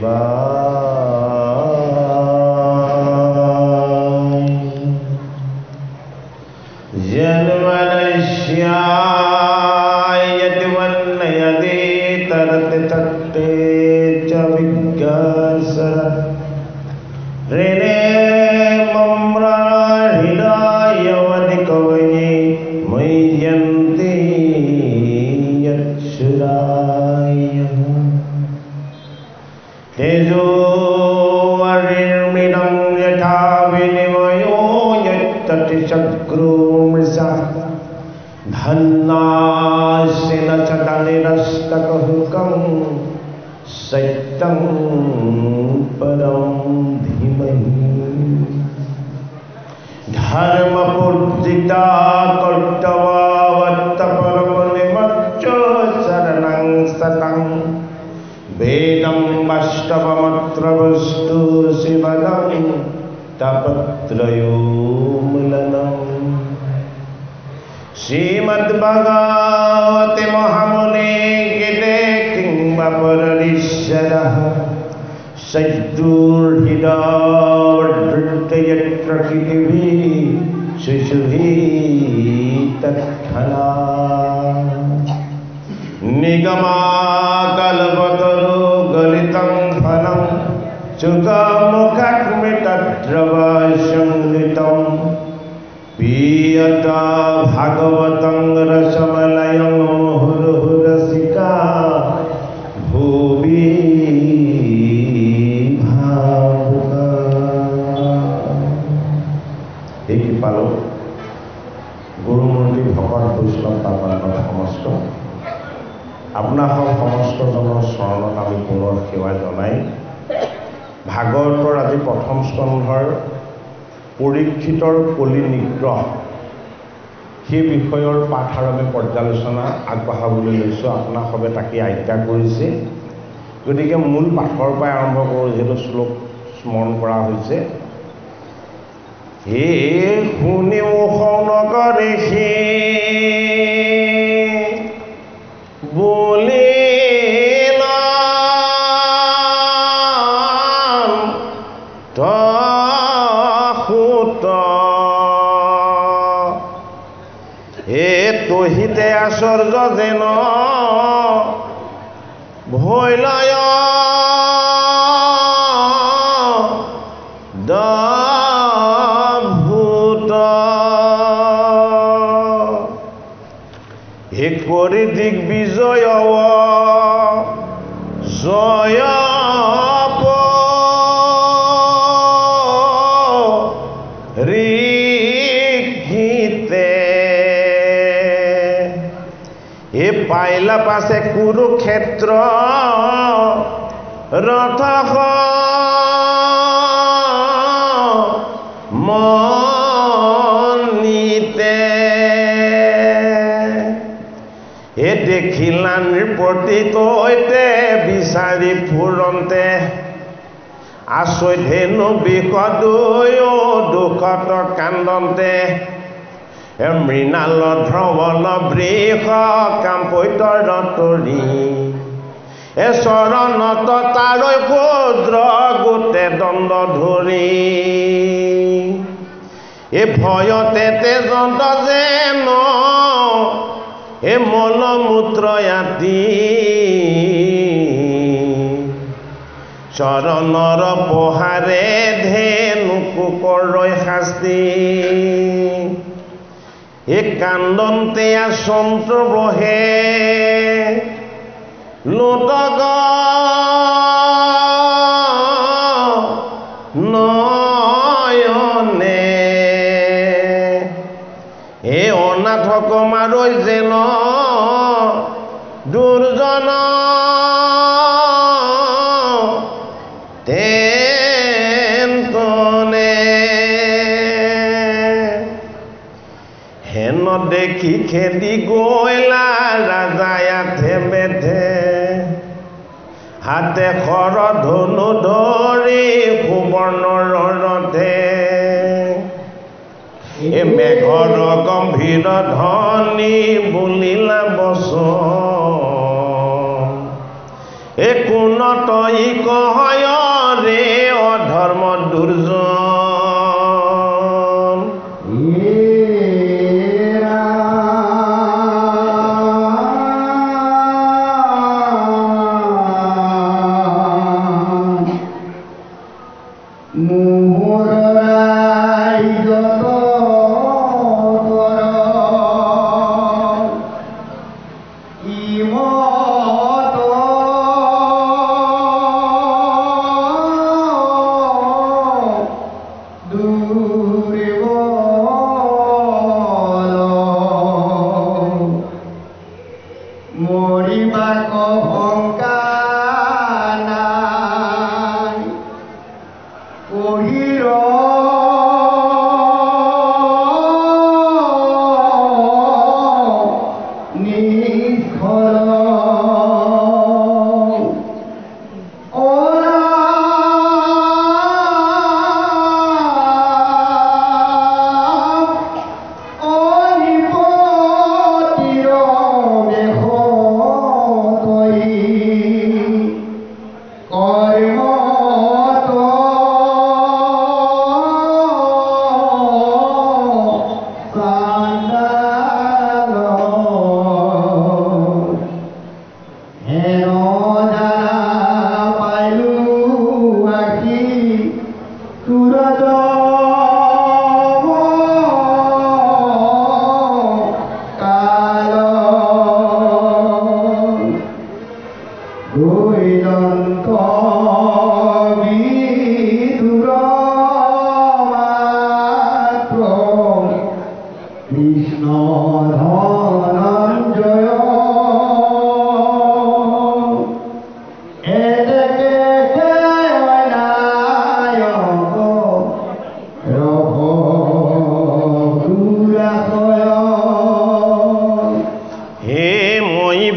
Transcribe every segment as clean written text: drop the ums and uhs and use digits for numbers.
शिवाय जन्मनश्याय यतिवन्नयदे तरते तट्टे च विज्ञासर ऋणे मम्राहिडायवनिकवये मय्यन्ते यच्छुराय तेजो वरिर्मिदं यथा विनिमयो यत्ततिचक्रुमृषा धन्नास्य न चतनिरस्तकहुकं सत्यं परं धीमहि धर्मपूर्जिता कर्तव्यवत्तपरमनिमच्च शरणं सतं वेदं वास्तवमत्र वस्तु शिवदं तपत्रयोमूलनम् श्रीमद्भगवते महामुने गीते किंवा पररीश्वरः सद्दुर्हितावृत्तयत्रकितिभिः शिशुभिः तत्फला निगमाकल्पतरो गलितं फलं चुकामुखक्मितद्रवसंयुतं पीयता भागवतं रसमलयं मुहुर्मुहुरसिका भुवि भावुका এই কৃপালো গুৰুমূৰ্তি ভকত বৈষ্ণৱ পাপানৰ সমস্ত আপোনাসক সমস্তজনৰ চৰণত আমি পুনৰ সেৱা জনাই ভাগৱতৰ আজি প্ৰথম স্কন্ধৰ পৰীক্ষিতৰ কলি নিগ্ৰহ সেই বিষয়ৰ পাঠ আৰু আমি পৰ্যালোচনা আগবঢ়াবলৈ লৈছোঁ। আপোনাক সবে তাকে আজ্ঞা কৰিছে, গতিকে মূল পাঠৰ পৰাই আৰম্ভ কৰোঁ, যিহেতু শ্লোক স্মৰণ কৰা হৈছে। হে শুনিও শৌনকৰে বুলি তহিতে আশ্চৰ্য যেন ভৈলয় ভূত হে কৰি দিগ্বিজয় জয় পাইলা পাছে কুৰুক্ষেত্ৰ ৰথ মনিতে এ দেখিলা নৃপতিতে বিচাৰি ফুৰন্তে আচৈ ধেনু বিষদয় দুখত কান্দন্তে মৃণাল ধ্ৰৱল বৃষ কাম্পৈতৰ তৰি এ চৰণত তালৈ ক্ষুদ্ৰ গোটে দণ্ড ধৰি এ ভয়তে তেজন্ত যেন এ মলমূত্ৰ আতি চৰণৰ পহাৰে ধেনু কুকৰৈ শাস্তি এ কান্দন্তে আসন্ত বহে লোটক নয়নে এ অনাথ কমাৰৈ যেন দুৰ্জন দেখি খেদি গৈলা ৰাজায়াথে বেধে হাতে খৰ ধনু ধৰি সুবৰ্ণৰ ৰথে এ মেঘৰ গম্ভীৰ ধ্বনি বুলিলা বচন এ কোন তই কহয় ৰে অধৰ্ম দুৰ্জন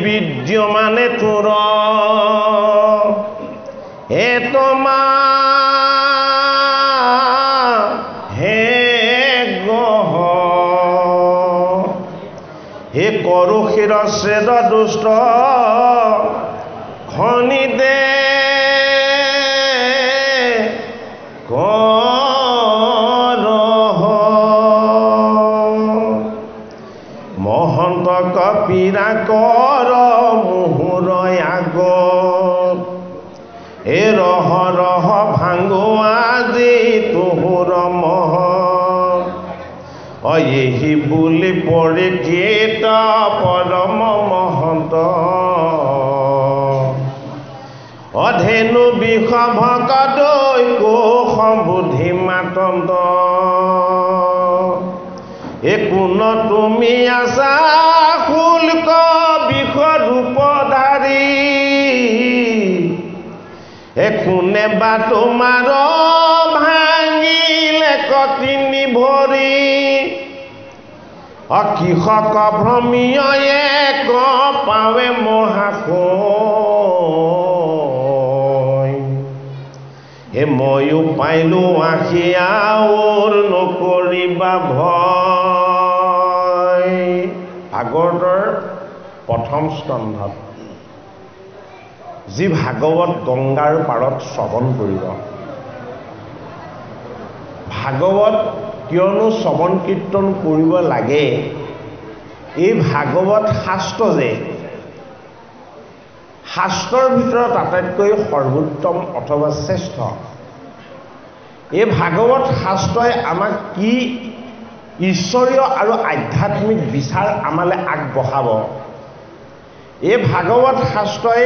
বিদ্যমানে তোৰ হে তোমা হে গহ হে কৰো শিৰশ্ৰেদ দুষ্ট খনি দে মহন্ত কপিৰা কৰ মুহুৰ আগত এ ৰহ ৰহ ভাঙো আজি তোহুৰ মহ অহি বুলি পৰিকৃত পৰম মহন্ত অধেনু বিষভ কদৈ কোশ বুদ্ধি মাতন্ত কোন তুমি আছা শুল্ক বিষ ৰূপধাৰী কোনে বা তোমাৰ ভাঙিলে কতিনি ভৰি কৃষক ভ্ৰমীয়ে পাৱে মহাশয় ময়ো পাইলো আশী আউৰ নকৰিবা ভয় ভাগৱতৰ প্ৰথম স্কন্ধত যি ভাগৱত গংগাৰ পাৰত শ্ৰৱণ কৰিব ভাগৱত কিয়নো শ্ৰৱণ কীৰ্তন কৰিব লাগে এই ভাগৱত শাস্ত্ৰ যে শাস্ত্ৰৰ ভিতৰত আটাইতকৈ সৰ্বোত্তম অথবা শ্ৰেষ্ঠ এই ভাগৱত শাস্ত্ৰই আমাক কি ঈশ্বৰীয় আৰু আধ্যাত্মিক বিচাৰ আমালৈ আগবঢ়াব এই ভাগৱত শাস্ত্ৰই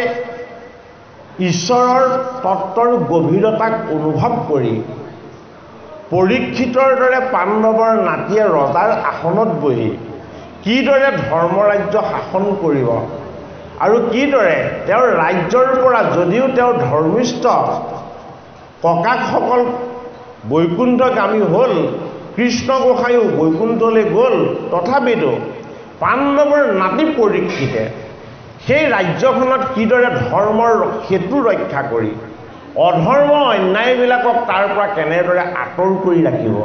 ঈশ্বৰৰ তত্ত্বৰ গভীৰতাক অনুভৱ কৰি পৰীক্ষিতৰ দৰে পাণ্ডৱৰ নাতিয়ে ৰজাৰ আসনত বহি কিদৰে ধৰ্মৰাজ্য শাসন কৰিব আৰু কিদৰে তেওঁৰ ৰাজ্যৰ পৰা যদিও তেওঁ ধৰ্মিষ্ঠ ককাকসকল বৈকুণ্ঠগামী হ'ল কৃষ্ণ গোসাঁইও বৈকুণ্ঠলৈ গ'ল তথাপিতো পাণ্ডৱৰ নাতি পৰীক্ষিতে সেই ৰাজ্যখনত কিদৰে ধৰ্মৰ সেতু ৰক্ষা কৰি অধৰ্ম অন্যায়বিলাকক তাৰ পৰা কেনেদৰে আঁতৰ কৰি ৰাখিব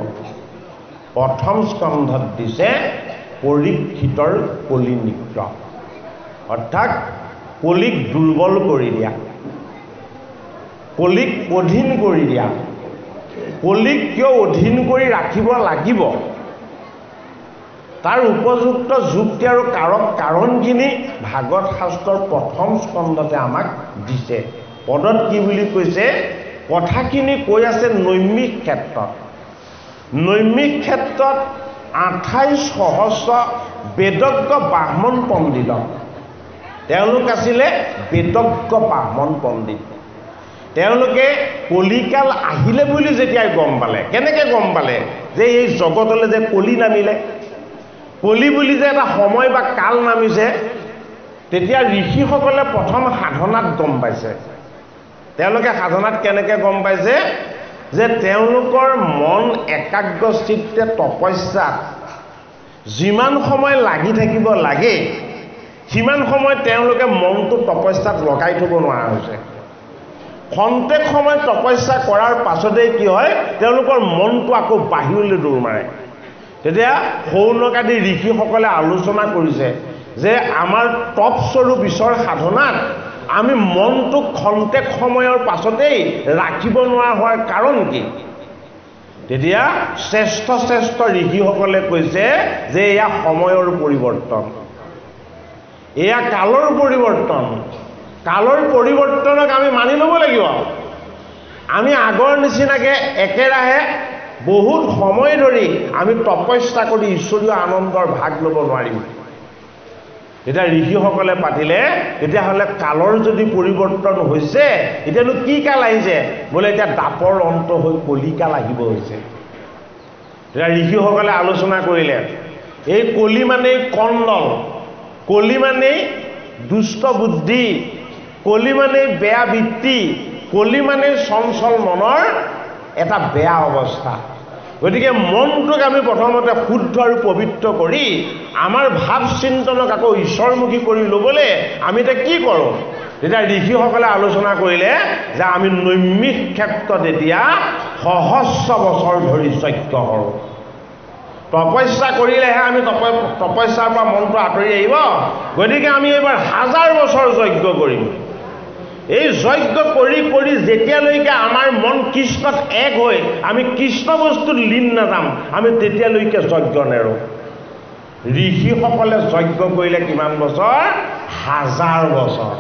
প্ৰথম স্কন্ধত দিছে পৰীক্ষিতৰ কলি নিগ্ৰহ অৰ্থাৎ কলিক দুৰ্বল কৰি দিয়া কলিক অধীন কৰি দিয়া। কলিক কিয় অধীন কৰি ৰাখিব লাগিব তাৰ উপযুক্ত যুক্তি আৰু কাৰণখিনি ভাগৱত শাস্ত্ৰৰ প্ৰথম স্কন্ধতে আমাক দিছে। পদত কি বুলি কৈছে? কথাখিনি কৈ আছে নৈমিক ক্ষেত্ৰত। নৈমিক ক্ষেত্ৰত 28 সহস্ৰ বেদজ্ঞ ব্ৰাহ্মণ পণ্ডিত। তেওঁলোক আছিলে বেদজ্ঞ ব্ৰাহ্মণ পণ্ডিত। তেওঁলোকে কলিকাল আহিলে বুলি যেতিয়াই গম পালে, কেনেকৈ গম পালে যে এই জগতলৈ যে কলি নামিলে, কলি বুলি যে এটা সময় বা কাল নামিছে, তেতিয়া ঋষিসকলে প্ৰথম সাধনাত গম পাইছে। তেওঁলোকে সাধনাত কেনেকৈ গম পাইছে? যে তেওঁলোকৰ মন একাগ্ৰ চিত্তে তপস্যাত যিমান সময় লাগি থাকিব লাগে সিমান সময় তেওঁলোকে মনটো তপস্যাত লগাই থ'ব নোৱাৰা হৈছে। খন্তেক সময় তপস্যা কৰাৰ পাছতেই কি হয়? তেওঁলোকৰ মনটো আকৌ বাহিৰলৈ দৌৰ মাৰে। তেতিয়া শৌনক আদি ঋষিসকলে আলোচনা কৰিছে যে আমাৰ তপস্বৰূপ ঈশ্বৰ সাধনাত আমি মনটোক খন্তেক সময়ৰ পাছতেই ৰাখিব নোৱাৰা হোৱাৰ কাৰণ কি? তেতিয়া শ্ৰেষ্ঠ ঋষিসকলে কৈছে যে এয়া সময়ৰ পৰিৱৰ্তন, এয়া কালৰ পৰিৱৰ্তন। কালৰ পৰিৱৰ্তনক আমি মানি ল'ব লাগিব। আমি আগৰ নিচিনাকৈ একেৰাহে বহুত সময় ধৰি আমি তপস্যা কৰি ঈশ্বৰীয় আনন্দৰ ভাগ ল'ব নোৱাৰিম। এতিয়া ঋষিসকলে পাতিলে, তেতিয়াহ'লে কালৰ যদি পৰিৱৰ্তন হৈছে, এতিয়ানো কি কাল আহিছে? বোলে এতিয়া দাপৰ অন্ত হৈ কলিকাল আহিব হৈছে। তেতিয়া ঋষিসকলে আলোচনা কৰিলে, এই কলি মানেই কণ্ডল, কলি মানেই দুষ্ট বুদ্ধি, কলি মানেই বেয়া বৃত্তি, কলি মানেই চঞ্চল মনৰ এটা বেয়া অৱস্থা। গতিকে মনটোক আমি প্ৰথমতে শুদ্ধ আৰু পবিত্ৰ কৰি আমাৰ ভাৱ চিন্তনক আকৌ ঈশ্বৰমুখী কৰি ল'বলৈ আমি এতিয়া কি কৰোঁ? তেতিয়া ঋষিসকলে আলোচনা কৰিলে যে আমি নৈমিক ক্ষেত্ৰত এতিয়া সহস্ৰ বছৰ ধৰি যজ্ঞ কৰোঁ। তপস্যা কৰিলেহে আমি তপস্যাৰ পৰা মনটো আঁতৰি আহিব। গতিকে আমি এইবাৰ 1000 বছৰ যজ্ঞ কৰিম। এই যজ্ঞ কৰি কৰি যেতিয়ালৈকে আমাৰ মন কৃষ্ণত এক হৈ আমি কৃষ্ণ বস্তুত লীন নাযাম, আমি তেতিয়ালৈকে যজ্ঞ নেৰোঁ। ঋষিসকলে যজ্ঞ কৰিলে কিমান বছৰ? 1000 বছৰ।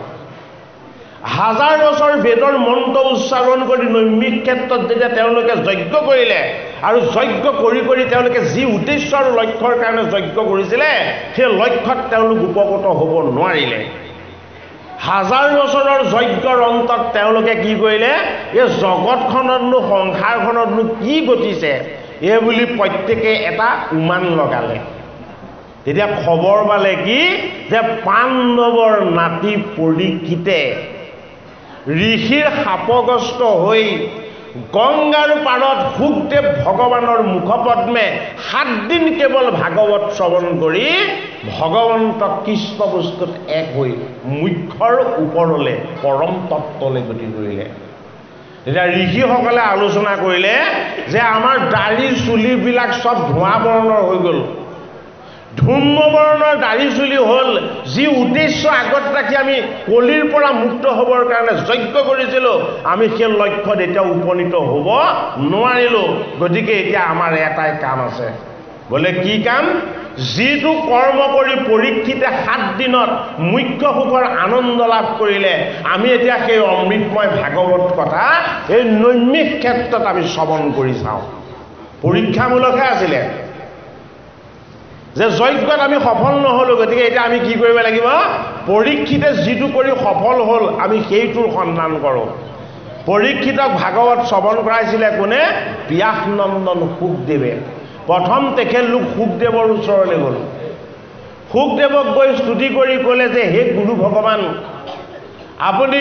1000 বছৰ বেদৰ মন্ত্ৰ উচ্চাৰণ কৰি নৈমিক ক্ষেত্ৰত যেতিয়া তেওঁলোকে যজ্ঞ কৰিলে, আৰু যজ্ঞ কৰি কৰি তেওঁলোকে যি উদ্দেশ্য আৰু লক্ষ্যৰ কাৰণে যজ্ঞ কৰিছিলে, সেই লক্ষ্যত তেওঁলোক উপগত হ'ব নোৱাৰিলে। 1000 বছৰৰ যজ্ঞৰ অন্তত তেওঁলোকে কি কৰিলে? এই জগতখনতনো সংসাৰখনতনো কি ঘটিছে এই বুলি প্ৰত্যেকে এটা উমান লগালে। তেতিয়া খবৰ পালে কি যে পাণ্ডৱৰ নাতি পৰীক্ষিতে ঋষিৰ শাপগ্ৰস্ত হৈ গংগাৰ পাৰত শুকদেৱ ভগৱানৰ মুখপদ্মে 7 দিন কেৱল ভাগৱত শ্ৰৱণ কৰি ভগৱন্ত কৃষ্ণ বস্তুত এক হৈ মুখ্যৰ ওপৰলৈ পৰম তত্ত্বলৈ গতি কৰিলে। তেতিয়া ঋষিসকলে আলোচনা কৰিলে যে আমাৰ দাড়ি চুলিবিলাক চব ধোঁৱা বৰণৰ হৈ গ'ল, ধূম্ৰবৰ্ণৰ দাড়ি চুলি হ'ল। যি উদ্দেশ্য আগত ৰাখি আমি কলিৰ পৰা মুক্ত হ'বৰ কাৰণে যজ্ঞ কৰিছিলোঁ, আমি সেই লক্ষ্যত এতিয়া উপনীত হ'ব নোৱাৰিলোঁ। গতিকে এতিয়া আমাৰ এটাই কাম আছে। বোলে কি কাম? যিটো কৰ্ম কৰি পৰীক্ষিতে 7 দিনত মুখ্য সুখৰ আনন্দ লাভ কৰিলে, আমি এতিয়া সেই অমৃতময় ভাগৱত কথা এই নৈমিক ক্ষেত্ৰত আমি শ্ৰৱণ কৰি চাওঁ। পৰীক্ষামূলকহে আছিলে যে যজ্ঞত আমি সফল নহ'লোঁ। গতিকে এতিয়া আমি কি কৰিব লাগিব? পৰীক্ষিতে যিটো কৰি সফল হ'ল আমি সেইটোৰ সন্ধান কৰোঁ। পৰীক্ষিতক ভাগৱত শ্ৰৱণ কৰাইছিলে কোনে? ব্যাসনন্দন শুকদেৱে। প্ৰথম তেখেতলোক শুকদেৱৰ ওচৰলৈ গ'ল। শুকদেৱক গৈ স্তুতি কৰি ক'লে যে হে গুৰু ভগৱান, আপুনি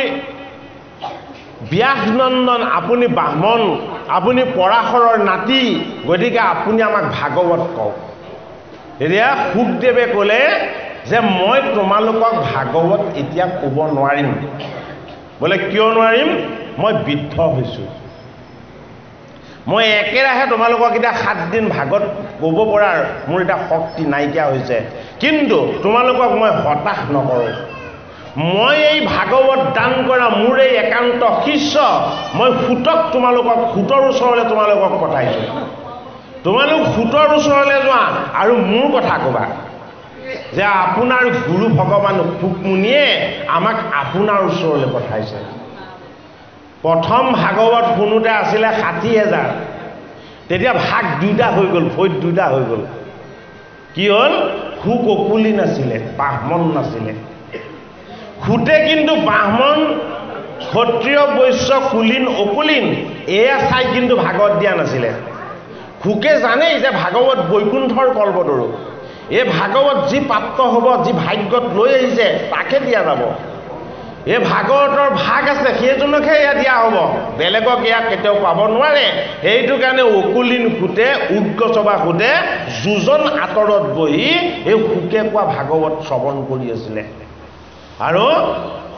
ব্যাসনন্দন, আপুনি ব্ৰাহ্মণ, আপুনি পৰাশৰৰ নাতি, গতিকে আপুনি আমাক ভাগৱত কওক। এতিয়া শুকদেৱে ক'লে যে মই তোমালোকক ভাগৱত এতিয়া ক'ব নোৱাৰিম। বোলে কিয় নোৱাৰিম? মই বৃদ্ধ হৈছোঁ, মই একেৰাহে তোমালোকক এতিয়া 7 দিন ভাগৱত ক'ব পৰাৰ মোৰ এতিয়া শক্তি নাইকিয়া হৈছে। কিন্তু তোমালোকক মই হতাশ নকৰোঁ, মই এই ভাগৱত দান কৰা মোৰ এই একান্ত শিষ্য মই ফুটক তোমালোকক ফুটৰ ওচৰলৈ তোমালোকক পঠাইছোঁ তোমালোক ফুটৰ ওচৰলৈ যোৱা আৰু মোৰ কথা ক'বা যে আপোনাৰ গুৰু ভগৱান ফুকমুনিয়ে আমাক আপোনাৰ ওচৰলৈ পঠাইছে প্ৰথম ভাগৱত শুনোতে আছিলে ৬০,০০০ তেতিয়া ভাগ দুটা হৈ গ'ল ভৈত দুটা হৈ গ'ল কি হ'ল ফুক অকুলি নাছিলে ব্ৰাহ্মণ নাছিলে খুটে কিন্তু ব্ৰাহ্মণ ক্ষত্ৰিয় বৈশ্য কুলীন অকুলীন এয়া চাই কিন্তু ভাগৱত দিয়া নাছিলে ফুকে জানেই যে ভাগৱত বৈকুণ্ঠৰ কল্পতৰু এই ভাগৱত যি প্ৰাপ্ত হ'ব যি ভাগ্যত লৈ আহিছে তাকে দিয়া যাব এই ভাগৱতৰ ভাগ আছে সেইজনকহে এয়া দিয়া হ'ব বেলেগক ইয়াক কেতিয়াও পাব নোৱাৰে সেইটো কাৰণে অকুলীন খুটে উগ্ৰসভা খুটে যোজন আঁতৰত বহি এই ফুকে কোৱা ভাগৱত শ্ৰৱণ কৰি আছিলে আৰু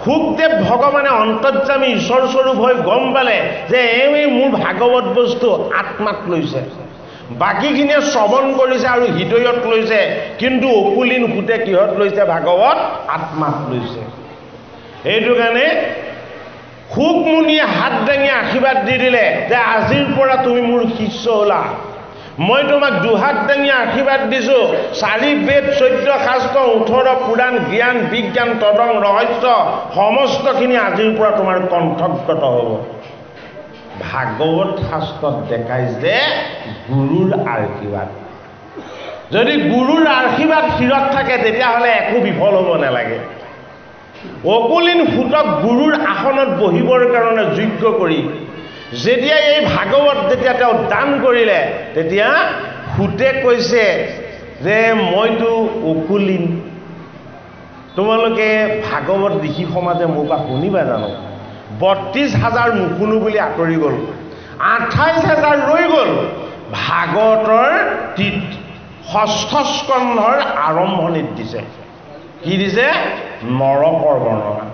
শুকদেৱ ভগৱানে অন্তৰ্যামী ঈশ্বৰস্বৰূপ হৈ গম পালে যে এই মোৰ ভাগৱত বস্তু আত্মাত লৈছে বাকীখিনিয়ে শ্ৰৱণ কৰিছে আৰু হৃদয়ত লৈছে কিন্তু অকুলীন খুটে কিহত লৈছে ভাগৱত আত্মাত লৈছে এইটো কাৰণে শুকমুনিয়ে হাত দাঙি আশীৰ্বাদ দি দিলে যে আজিৰ পৰা তুমি মোৰ শিষ্য হ'লা মই তোমাক দুহাত দাঙি আশীৰ্বাদ দিছোঁ 4 বেদ 14 শাস্ত্ৰ 18 পুৰাণ জ্ঞান বিজ্ঞান তদং ৰহস্য সমস্তখিনি আজিৰ পৰা তোমাৰ কণ্ঠগত হ'ব ভাগৱত শাস্ত্ৰত দেখাই যে গুৰুৰ আশীৰ্বাদ যদি গুৰুৰ আশীৰ্বাদ শিৰত থাকে তেতিয়াহ'লে একো বিফল হ'ব নালাগে অকুলীন ফুটক গুৰুৰ আসনত বহিবৰ কাৰণে যোগ্য কৰি যেতিয়া এই ভাগৱত যেতিয়া তেওঁ দান কৰিলে তেতিয়া ফুটে কৈছে যে মইতো অকুলীন তোমালোকে ভাগৱত ঋষি সমাজে মোৰ পৰা শুনিবা জানো ৩২,০০০ নুশুনো বুলি আঁতৰি গ'ল ২৮,০০০ ৰৈ গ'ল ভাগৱতৰ ৬ষ্ঠ স্কন্ধৰ আৰম্ভণিত দিছে কি দিছে নৰকৰ বৰ্ণনা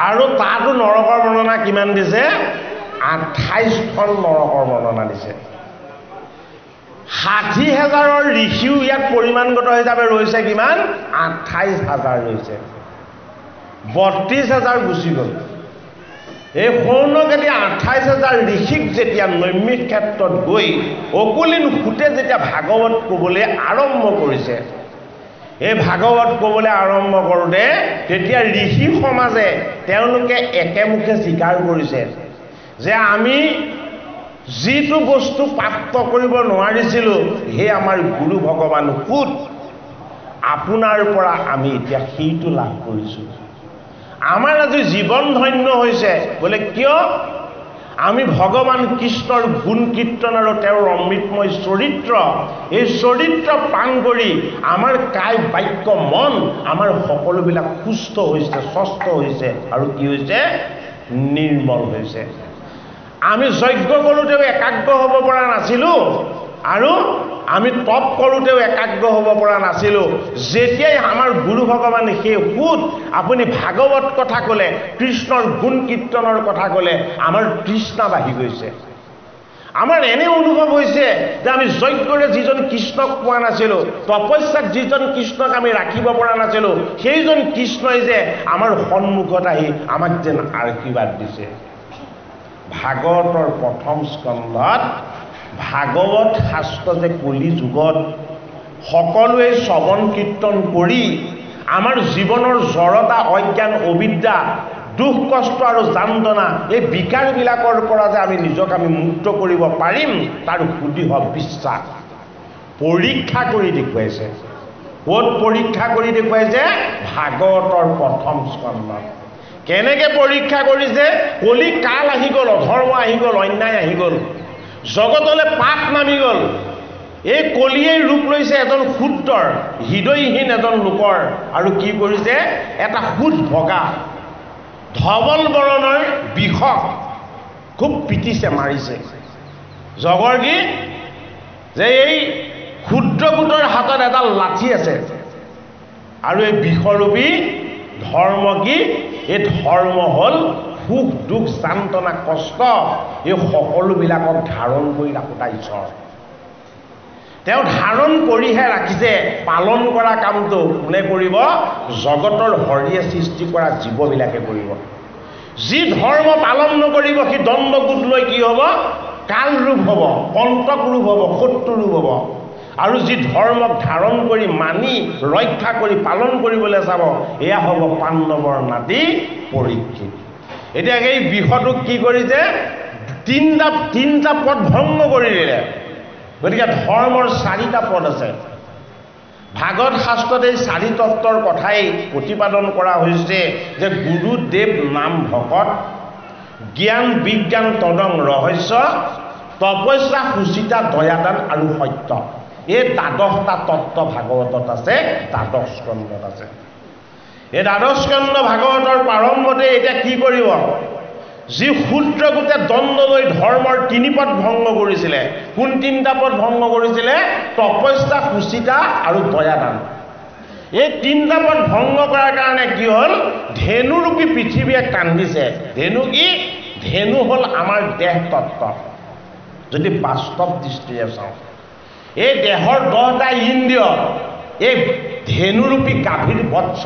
আৰু তাতো নৰকৰ বৰ্ণনা কিমান দিছে ২৮খন নৰকৰ বৰ্ণনা দিছে ৬০,০০০ ঋষিও ইয়াত পৰিমাণগত হিচাপে ৰৈছে কিমান ২৮,০০০ ৰৈছে ৩২,০০০ গুচি গ'ল এই সৌনকেদি ২৮,০০০ ঋষিক যেতিয়া নৈমিষ ক্ষেত্ৰত গৈ অকুলীন ফুটে যেতিয়া ভাগৱত ক'বলৈ আৰম্ভ কৰিছে এই ভাগৱত ক'বলৈ আৰম্ভ কৰোঁতে তেতিয়া ঋষি সমাজে তেওঁলোকে একেমুখে স্বীকাৰ কৰিছে যে আমি যিটো বস্তু প্ৰাপ্ত কৰিব নোৱাৰিছিলোঁ সেই আমাৰ গুৰু ভগৱান ফুট আপোনাৰ পৰা আমি এতিয়া সেইটো লাভ কৰিছোঁ আমাৰ আজি জীৱন ধন্য হৈছে বোলে কিয় আমি ভগৱান কৃষ্ণৰ গুণ কীৰ্তন আৰু তেওঁৰ অমৃতময় চৰিত্ৰ এই চৰিত্ৰ পান কৰি আমাৰ কায় বাক্য মন আমাৰ সকলোবিলাক সুস্থ হৈছে স্বস্থ হৈছে আৰু কি হৈছে নিৰ্মল হৈছে আমি যজ্ঞ কৰোঁতেও একাগ্ৰ হ'ব পৰা নাছিলোঁ আৰু আমি তপ কৰোঁতেও একাগ্ৰ হ'ব পৰা নাছিলোঁ যেতিয়াই আমাৰ গুৰু ভগৱানে সেই সুত আপুনি ভাগৱত কথা ক'লে কৃষ্ণৰ গুণ কীৰ্তনৰ কথা ক'লে আমাৰ তৃষ্ণা বাঢ়ি গৈছে আমাৰ এনে অনুভৱ হৈছে যে আমি যজ্ঞৰে যিজন কৃষ্ণক পোৱা নাছিলোঁ তপস্যাত যিজন কৃষ্ণক আমি ৰাখিব পৰা নাছিলোঁ সেইজন কৃষ্ণই যে আমাৰ সন্মুখত আহি আমাক যেন আশীৰ্বাদ দিছে ভাগৱতৰ প্ৰথম স্কন্ধত ভাগৱত শাস্ত্ৰ যে কলি যুগত সকলোৱে শ্ৰৱণ কীৰ্তন কৰি আমাৰ জীৱনৰ জড়তা অজ্ঞান অবিদ্যা দুখ কষ্ট আৰু যান্ত্ৰণা এই বিকাৰবিলাকৰ পৰা যে আমি নিজক আমি মুক্ত কৰিব পাৰিম তাৰ সুদৃঢ় বিশ্বাস পৰীক্ষা কৰি দেখুৱাইছে ক'ত পৰীক্ষা কৰি দেখুৱাইছে ভাগৱতৰ প্ৰথম স্কন্ধত কেনেকৈ পৰীক্ষা কৰিছে কলি কাল আহি গ'ল অধৰ্ম আহি গ'ল অন্যায় আহি গ'ল জগতলৈ পাপ নামি গ'ল এই কলিয়েই ৰূপ লৈছে এজন ক্ষুদ্ৰৰ হৃদয়হীন এজন লোকৰ আৰু কি কৰিছে এটা সুদ ভগা ধৱল বৰণৰ বিষক খুব পিটিছে মাৰিছে জগৰ কি যে এই ক্ষুদ্ৰ গোটৰ হাতত এডাল লাঠি আছে আৰু এই বিষৰূপী ধৰ্ম কি এই ধৰ্ম হ'ল সুখ দুখ যান্ত্ৰণা কষ্ট এই সকলোবিলাকক ধাৰণ কৰি ৰাখোতা ঈশ্বৰ তেওঁ ধাৰণ কৰিহে ৰাখিছে পালন কৰা কামটো কোনে কৰিব জগতৰ হৰিয়ে সৃষ্টি কৰা জীৱবিলাকে কৰিব যি ধৰ্ম পালন নকৰিব সি দণ্ডগোট লৈ কি হ'ব কাল ৰূপ হ'ব কণ্টক ৰূপ হ'ব শত্ৰু ৰূপ হ'ব আৰু যি ধৰ্মক ধাৰণ কৰি মানি ৰক্ষা কৰি পালন কৰিবলৈ চাব এয়া হ'ব পাণ্ডৱৰ নাতি পৰীক্ষিত এতিয়া এই বিষয়টোক কি কৰিছে তিনিটা পদ ভংগ কৰি দিলে গতিকে ধৰ্মৰ 4টা পদ আছে ভাগৱত শাস্ত্ৰত এই 4 তত্ত্বৰ কথাই প্ৰতিপাদন কৰা হৈছে যে গুৰুদেৱ নাম ভকত জ্ঞান বিজ্ঞান তদং ৰহস্য তপস্যা সুচিতা দয়াদান আৰু সত্য এই 12টা তত্ত্ব ভাগৱতত আছে 12 স্কন্ধত আছে এই 12 স্কন্ধ ভাগৱতৰ প্ৰাৰম্ভতে এতিয়া কি কৰিব যি শূদ্ৰ গোটে দণ্ড লৈ ধৰ্মৰ 3 পদ ভংগ কৰিছিলে কোন 3টা পদ ভংগ কৰিছিলে তপস্যা সুচিতা আৰু দয়াদান এই 3টা পদ ভংগ কৰাৰ কাৰণে কি হ'ল ধেনুৰূপী পৃথিৱীয়ে কান্দিছে ধেনু কি ধেনু হ'ল আমাৰ দেহ তত্ত্ব যদি বাস্তৱ দৃষ্টিৰে চাওঁ এই দেহৰ 10টা ইন্দ্ৰিয় এই ধেনুৰূপী গাভীৰ বৎস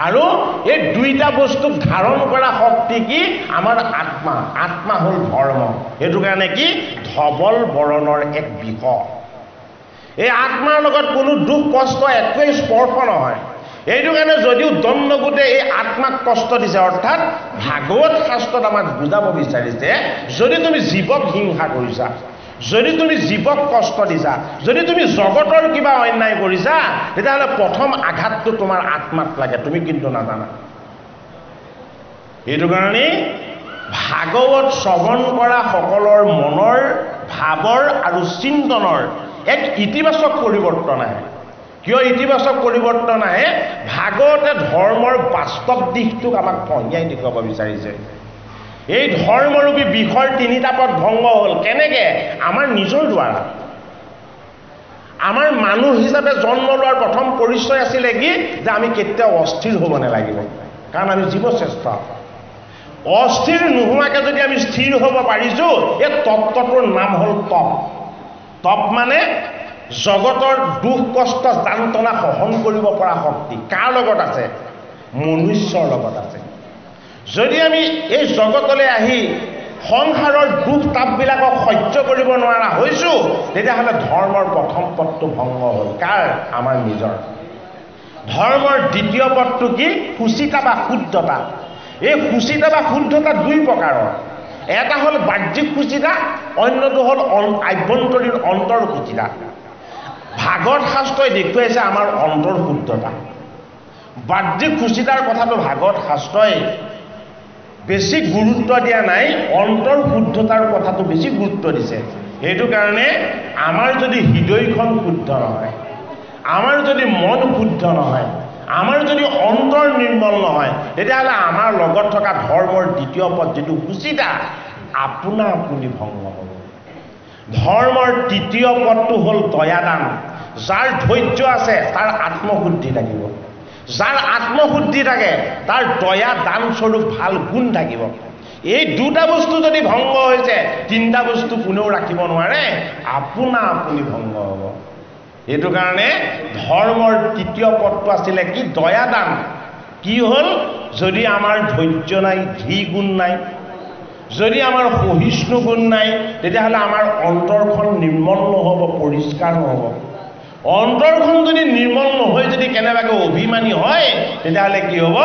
আৰু এই 2টা বস্তুক ধাৰণ কৰা শক্তি কি আমাৰ আত্মা হ'ল ধৰ্ম সেইটো কাৰণে কি ধবল বৰণৰ এক বিষ এই আত্মাৰ লগত কোনো দুখ কষ্ট একোৱেই স্পৰ্শ নহয় এইটো কাৰণে যদিও দণ্ডগোটে এই আত্মাক কষ্ট দিছে অৰ্থাৎ ভাগৱত শাস্ত্ৰত আমাক বুজাব বিচাৰিছে যদি তুমি জীৱক হিংসা কৰিছা যদি তুমি জীৱক কষ্ট দিছা যদি তুমি জগতৰ কিবা অন্যায় কৰিছা তেতিয়াহ'লে প্ৰথম আঘাতটো তোমাৰ আত্মাত লাগে তুমি কিন্তু নাজানা এইটো কাৰণে ভাগৱত শ্ৰৱণ কৰা সকলৰ মনৰ ভাৱৰ আৰু চিন্তনৰ এক ইতিবাচক পৰিৱৰ্তন আহে কিয় ইতিবাচক পৰিৱৰ্তন আহে ভাগৱতে ধৰ্মৰ বাস্তৱ দিশটোক আমাক পঢ়িয়াই দেখুৱাব বিচাৰিছে এই ধৰ্মৰূপী বিষয়ৰ 3টা পদ ভংগ হ'ল কেনেকৈ আমাৰ নিজৰ দ্বাৰা আমাৰ মানুহ হিচাপে জন্ম লোৱাৰ প্ৰথম পৰিচয় আছিলে কি যে আমি কেতিয়াও অস্থিৰ হ'ব নালাগিব কাৰণ আমি জীৱশ্ৰেষ্ঠ অস্থিৰ নোহোৱাকৈ যদি আমি স্থিৰ হ'ব পাৰিছোঁ এই তত্ত্বটোৰ নাম হ'ল তপ মানে জগতৰ দুখ কষ্ট যান্ত্ৰণা সহন কৰিব পৰা শক্তি কাৰ লগত আছে মনুষ্যৰ লগত আছে যদি আমি এই জগতলৈ আহি সংসাৰৰ দুখ তাপবিলাকক সহ্য কৰিব নোৱাৰা হৈছোঁ তেতিয়াহ'লে ধৰ্মৰ প্ৰথম পদটো ভংগ হ'ল কাৰ আমাৰ নিজৰ ধৰ্মৰ 2য় পদটো কি সুচিতা বা শুদ্ধতা এই সুচিতা বা শুদ্ধতা 2 প্ৰকাৰৰ এটা হ'ল বাহ্যিক সুচিতা অন্যটো হ'ল আভ্যন্তৰীণ অন্তৰ সুচিতা ভাগৱত শাস্ত্ৰই দেখুৱাইছে আমাৰ অন্তৰ শুদ্ধতা বাহ্যিক সুচিতাৰ কথাটো ভাগৱত শাস্ত্ৰই বেছি গুৰুত্ব দিয়া নাই অন্তৰ শুদ্ধতাৰ কথাটো বেছি গুৰুত্ব দিছে সেইটো কাৰণে আমাৰ যদি হৃদয়খন শুদ্ধ নহয় আমাৰ যদি মন শুদ্ধ নহয় আমাৰ যদি অন্তৰ নিৰ্মল নহয় তেতিয়াহ'লে আমাৰ লগত থকা ধৰ্মৰ 2য় পদ যিটো সুচিতা আপোনা আপুনি ভংগ হ'ব ধৰ্মৰ 3য় পদটো হ'ল দয়াদান যাৰ ধৈৰ্য আছে তাৰ আত্মশুদ্ধি থাকিব যাৰ আত্মশুদ্ধি থাকে তাৰ দয়া দান স্বৰূপ ভাল গুণ থাকিব এই 2টা বস্তু যদি ভংগ হৈছে 3টা বস্তু কোনেও ৰাখিব নোৱাৰে আপোনা আপুনি ভংগ হ'ব এইটো কাৰণে ধৰ্মৰ 3য় পদটো আছিলে কি দয়াদান কি হ'ল যদি আমাৰ ধৈৰ্য নাই ধী গুণ নাই যদি আমাৰ সহিষ্ণু গুণ নাই তেতিয়াহ'লে আমাৰ অন্তৰখন নিৰ্মল নহ'ব পৰিষ্কাৰ নহ'ব অন্তৰখন যদি নিৰ্মল নহয় যদি কেনেবাকৈ অভিমানী হয় তেতিয়াহ'লে কি হ'ব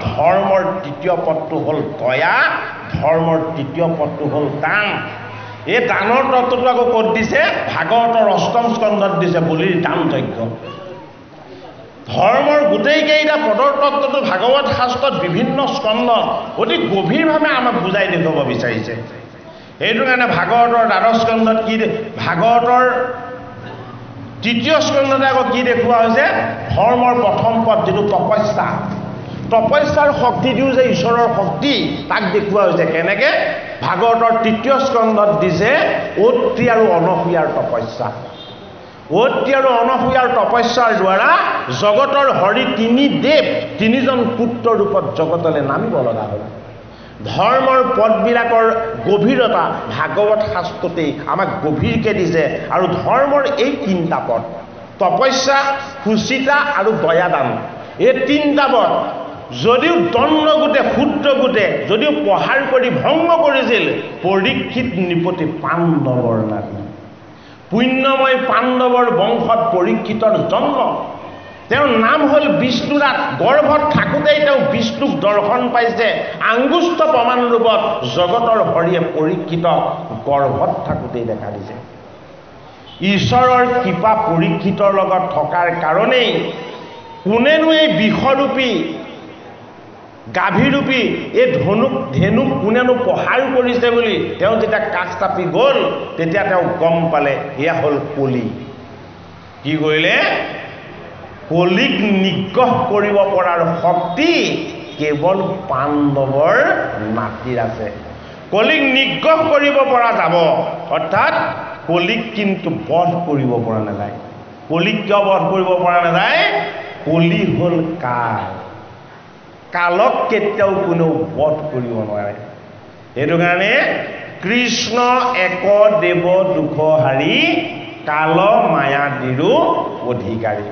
ধৰ্মৰ 3য় পদটো হ'ল দয়া ধৰ্মৰ 3য় পদটো হ'ল দান এই দানৰ তত্ত্বটো আকৌ ক'ত দিছে ভাগৱতৰ 8ম স্কন্ধত দিছে বলিৰ দান যজ্ঞ ধৰ্মৰ গোটেইকেইটা পদৰ তত্ত্বটো ভাগৱত শাস্ত্ৰত বিভিন্ন স্কন্ধত অতি গভীৰভাৱে আমাক বুজাই দেখুৱাব বিচাৰিছে সেইটো কাৰণে ভাগৱতৰ 12 স্কন্ধত কি ভাগৱতৰ 3য় স্কন্ধতে আকৌ কি দেখুওৱা হৈছে ধৰ্মৰ প্ৰথম পদ যিটো তপস্যাৰ শক্তি দিও যে ঈশ্বৰৰ শক্তি তাক দেখুওৱা হৈছে কেনেকৈ ভাগৱতৰ 3য় স্কন্ধত দিছে অত্ৰি আৰু অনসূয়াৰ তপস্যা অত্ৰি আৰু অনসূয়াৰ তপস্যাৰ দ্বাৰা জগতৰ হৰি 3 দেৱ 3জন পুত্ৰ ৰূপত জগতলৈ নামিব লগা হ'ল ধৰ্মৰ পদবিলাকৰ গভীৰতা ভাগৱত শাস্ত্ৰতেই আমাক গভীৰকৈ দিছে। আৰু ধৰ্মৰ এই তিনিটা পদ, তপস্যা, সুচিতা আৰু দয়াদান, এই তিনিটা পদ যদিও দণ্ডগোটে ক্ষুদ্ৰগোটে যদিও প্ৰহাৰ কৰি ভংগ কৰিছিল, পৰীক্ষিত নৃপতি পাণ্ডৱৰ নাতি, পুণ্যময় পাণ্ডৱৰ বংশত পৰীক্ষিতৰ জন্ম। তেওঁৰ নাম হ'ল বিষ্ণুৰাত। গৰ্ভত থাকোঁতেই তেওঁ বিষ্ণুক দৰ্শন পাইছে আংগুষ্ঠ প্ৰমাণ ৰূপত। জগতৰ হৰিয়ে পৰীক্ষিতক গৰ্ভত থাকোঁতেই দেখা দিছে। ঈশ্বৰৰ কৃপা পৰীক্ষিতৰ লগত থকাৰ কাৰণেই কোনেনো এই বিষৰূপী গাভীৰূপী এই ধেনুক কোনেনো প্ৰহাৰ কৰিছে বুলি তেওঁ যেতিয়া কাষ চাপি গ'ল, তেতিয়া তেওঁ গম পালে এয়া হ'ল কলি। কি কৰিলে? কলিক নিগ্ৰহ কৰিব পৰাৰ শক্তি কেৱল পাণ্ডৱৰ নাতিৰ আছে। কলিক নিগ্ৰহ কৰিব পৰা যাব, অৰ্থাৎ কলিক কিন্তু বধ কৰিব পৰা নাযায়। কলিক কিয় বধ কৰিব পৰা নাযায়? কলি হ'ল কাল, কালক কেতিয়াও কোনেও বধ কৰিব নোৱাৰে। সেইটো কাৰণে কৃষ্ণ এক দেৱ দুখহাৰী, কাল মায়া দিৰো অধিকাৰী।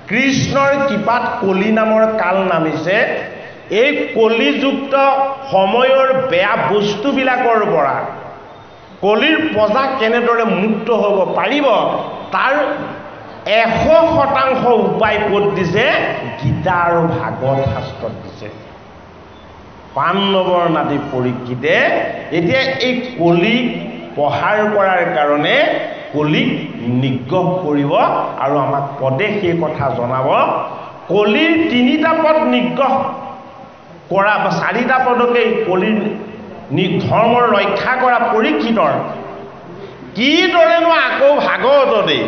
কৃষ্ণৰ কৃপাত কলি নামৰ কাল নামিছে। এই কলিযুক্ত সময়ৰ বেয়া বস্তুবিলাকৰ পৰা কলিৰ প্ৰজা কেনেদৰে মুক্ত হ'ব পাৰিব, তাৰ 100% উপায় ক'ত দিছে? গীতা আৰু ভাগৱত শাস্ত্ৰত দিছে। পাণ্ডৱৰ নাতি পৰীক্ষিতে এতিয়া এই কলিক প্ৰহাৰ কৰাৰ কাৰণে কলিক নিগ্ৰহ কৰিব আৰু আমাক পদে সেই কথা জনাব। কলিৰ 3টা পদ নিগ্ৰহ কৰা বা 4টা পদকেই কলিৰ ধৰ্মৰ ৰক্ষা কৰা পৰীক্ষিতৰ কিদৰেনো আকৌ ভাগৱততেই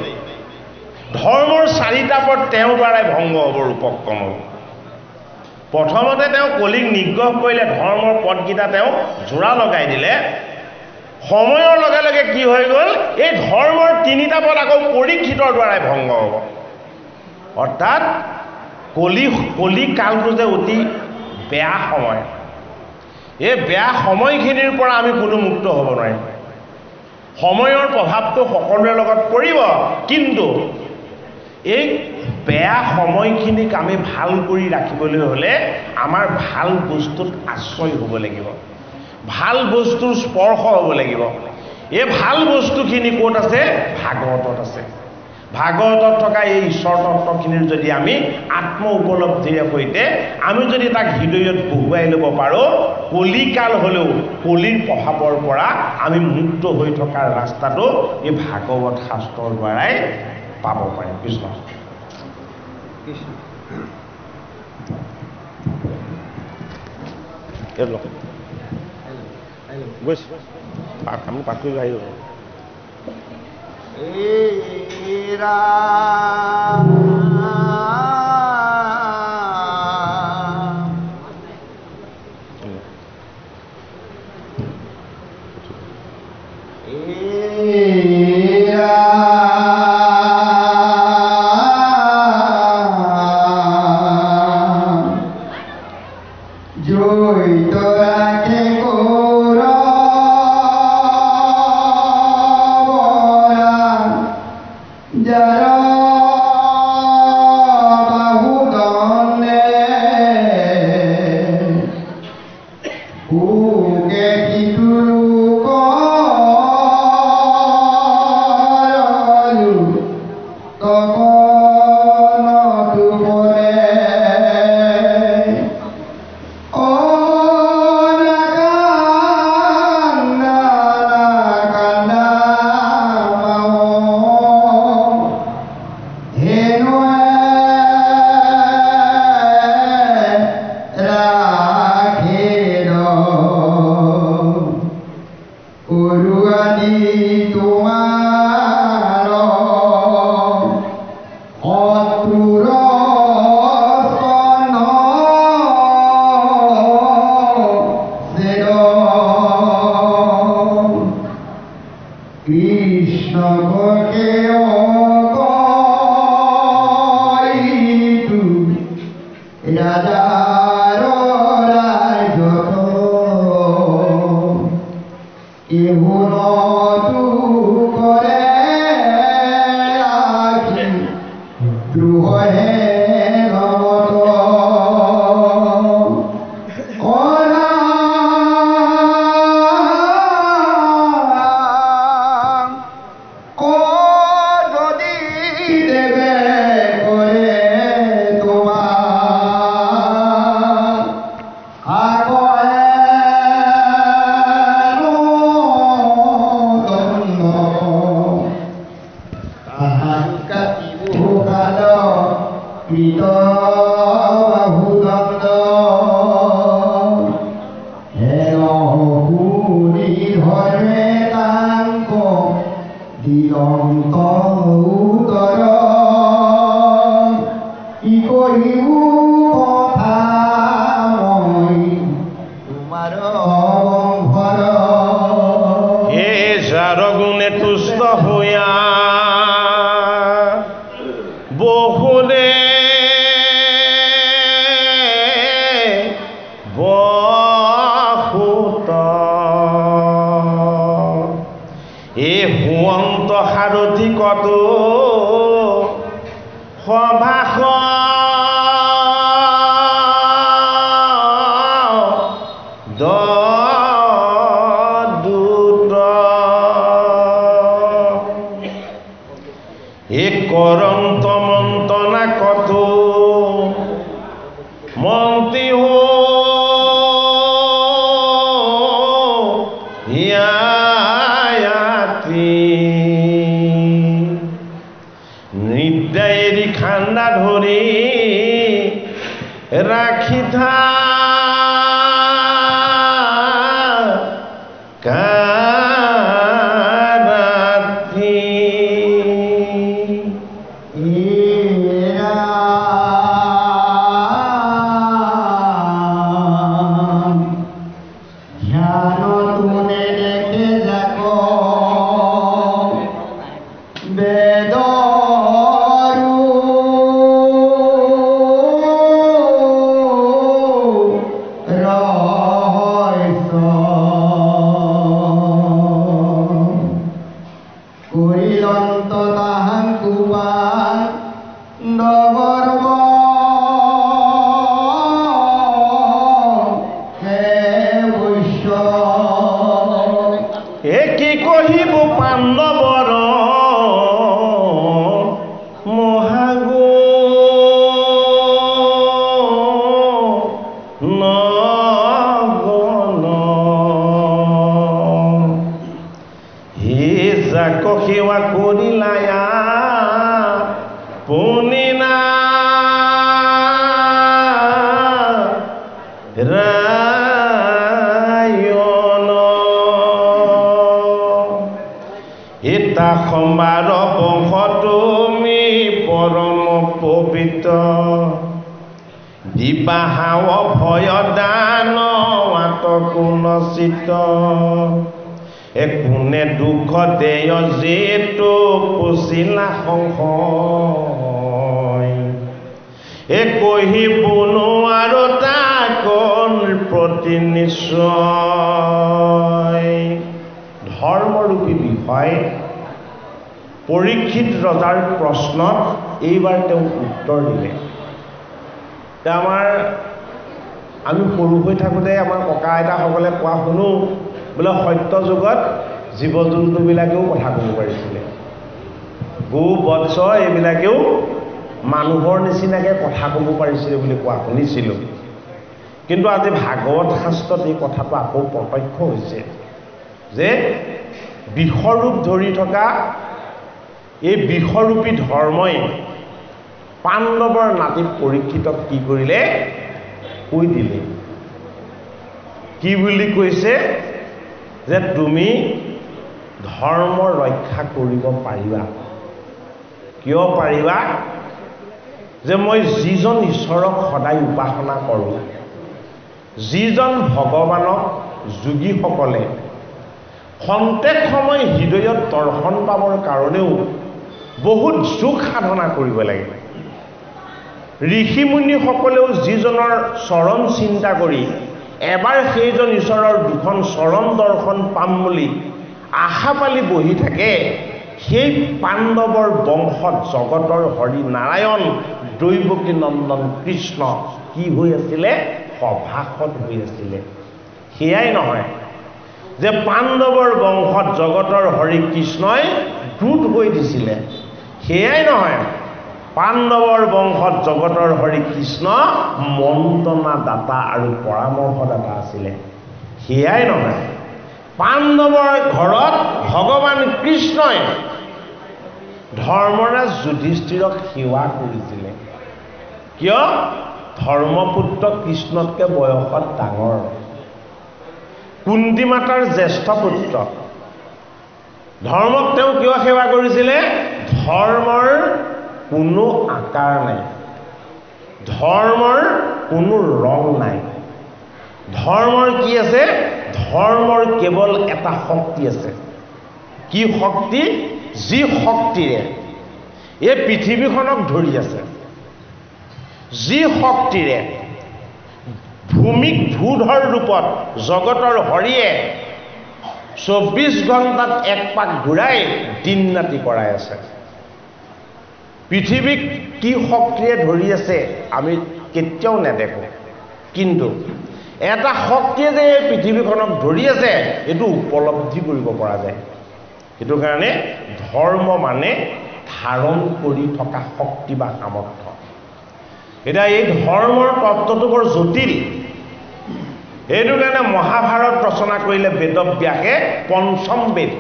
ধৰ্মৰ 4টা পদ তেওঁৰ দ্বাৰাই ভংগ হ'ব, ৰূপক্ৰম হ'ব। প্ৰথমতে তেওঁ কলিক নিগ্ৰহ কৰিলে, ধৰ্মৰ পদকেইটা তেওঁ জোৰা লগাই দিলে। সময়ৰ লগে লগে কি হৈ গ'ল? এই ধৰ্মৰ 3টা পদ আকৌ পৰীক্ষিতৰ দ্বাৰাই ভংগ হ'ব। অৰ্থাৎ কলি কালটো যে অতি বেয়া সময়, এই বেয়া সময়খিনিৰ পৰা আমি কোনো মুক্ত হ'ব নোৱাৰিম। সময়ৰ প্ৰভাৱটো সকলোৰে লগত পৰিব, কিন্তু এই বেয়া সময়খিনিক আমি ভাল কৰি ৰাখিবলৈ হ'লে আমাৰ ভাল বস্তুত আশ্ৰয় হ'ব লাগিব, ভাল বস্তুৰ স্পৰ্শ হ'ব লাগিব। এই ভাল বস্তুখিনি ক'ত আছে? ভাগৱতত আছে। ভাগৱতত থকা এই ঈশ্বৰ তত্ত্বখিনিৰ যদি আমি আত্ম উপলব্ধিৰে সৈতে আমি যদি তাক হৃদয়ত বহুৱাই ল'ব পাৰোঁ, কলিকাল হ'লেও কলিৰ প্ৰভাৱৰ পৰা আমি মুক্ত হৈ থকাৰ ৰাস্তাটো এই ভাগৱত শাস্ত্ৰৰ দ্বাৰাই পাব পাৰিম। কৃষ্ণ আমি পাঠ কৰি আহিব। পৰীক্ষিত ৰজাৰ প্ৰশ্নত এইবাৰ তেওঁ উত্তৰ দিলে। আমাৰ আমি সৰু হৈ থাকোঁতে আমাৰ ককা আইতাসকলে কোৱা শুনো বোলে সত্য যুগত জীৱ জন্তুবিলাকেও কথা ক'ব পাৰিছিলে, গৰু বৎস এইবিলাকেও মানুহৰ নিচিনাকৈ কথা ক'ব পাৰিছিলে বুলি কোৱা শুনিছিলোঁ। কিন্তু আজি ভাগৱত শাস্ত্ৰত এই কথাটো আকৌ প্ৰত্যক্ষ হৈছে যে বিষৰূপ ধৰি থকা এই বিষৰূপী ধৰ্মই পাণ্ডৱৰ নাতি পৰীক্ষিতক কি কৰিলে কৈ দিলে। কি বুলি কৈছে যে তুমি ধৰ্ম ৰক্ষা কৰিব পাৰিবা। কিয় পাৰিবা? যে মই যিজন ঈশ্বৰক সদায় উপাসনা কৰোঁ, যিজন ভগৱানক যোগীসকলে খন্তেক সময় হৃদয়ত দৰ্শন পাবৰ কাৰণেও বহুত যোগ সাধনা কৰিব লাগে। ঋষিমুনিসকলেও যিজনৰ চৰণ চিন্তা কৰি এবাৰ সেইজন ঈশ্বৰৰ দুখন চৰণ দৰ্শন পাম বুলি আশা পালি বহি থাকে, সেই পাণ্ডৱৰ বংশত জগতৰ হৰি নাৰায়ণ দৈৱকী নন্দন কৃষ্ণ কি হৈ আছিলে? সভাসদ হৈ আছিলে। সেয়াই নহয় যে পাণ্ডৱৰ বংশত জগতৰ হৰি কৃষ্ণই দূত হৈ দিছিলে, সেয়াই নহয় পাণ্ডৱৰ বংশত জগতৰ হৰি কৃষ্ণ মন্ত্ৰণা দাতা আৰু পৰামৰ্শদাতা আছিলে। সেয়াই নহয়, পাণ্ডৱৰ ঘৰত ভগৱান কৃষ্ণই ধৰ্মৰাজ যুধিষ্ঠিৰক সেৱা কৰিছিলে। কিয়? ধৰ্মপুত্ৰ কৃষ্ণতকৈ বয়সত ডাঙৰ, কুন্তি মাতাৰ জ্যেষ্ঠ পুত্ৰ। ধৰ্মক তেওঁ কিয় সেৱা কৰিছিলে? ধৰ্মৰ কোনো আকাৰ নাই, ধৰ্মৰ কোনো ৰং নাই। ধৰ্মৰ কি আছে? ধৰ্মৰ কেৱল এটা শক্তি আছে। কি শক্তি? যি শক্তিৰে এই পৃথিৱীখনক ধৰি আছে, যি শক্তিৰে ভূমিক ভূধৰ ৰূপত জগতৰ হৰিয়ে 24 ঘণ্টাত এক পাক ঘূৰাই দিন ৰাতি কৰাই আছে। পৃথিৱীক কি শক্তিৰে ধৰি আছে আমি কেতিয়াও নেদেখোঁ, কিন্তু এটা শক্তিয়ে যে এই পৃথিৱীখনক ধৰি আছে এইটো উপলব্ধি কৰিব পৰা যায়। সেইটো কাৰণে ধৰ্ম মানে ধাৰণ কৰি থকা শক্তি বা সামৰ্থ্য। এতিয়া এই ধৰ্মৰ তত্ত্বটো বৰ জটিল। সেইটো কাৰণে মহাভাৰত ৰচনা কৰিলে বেদব্যাসে পঞ্চম বেদ।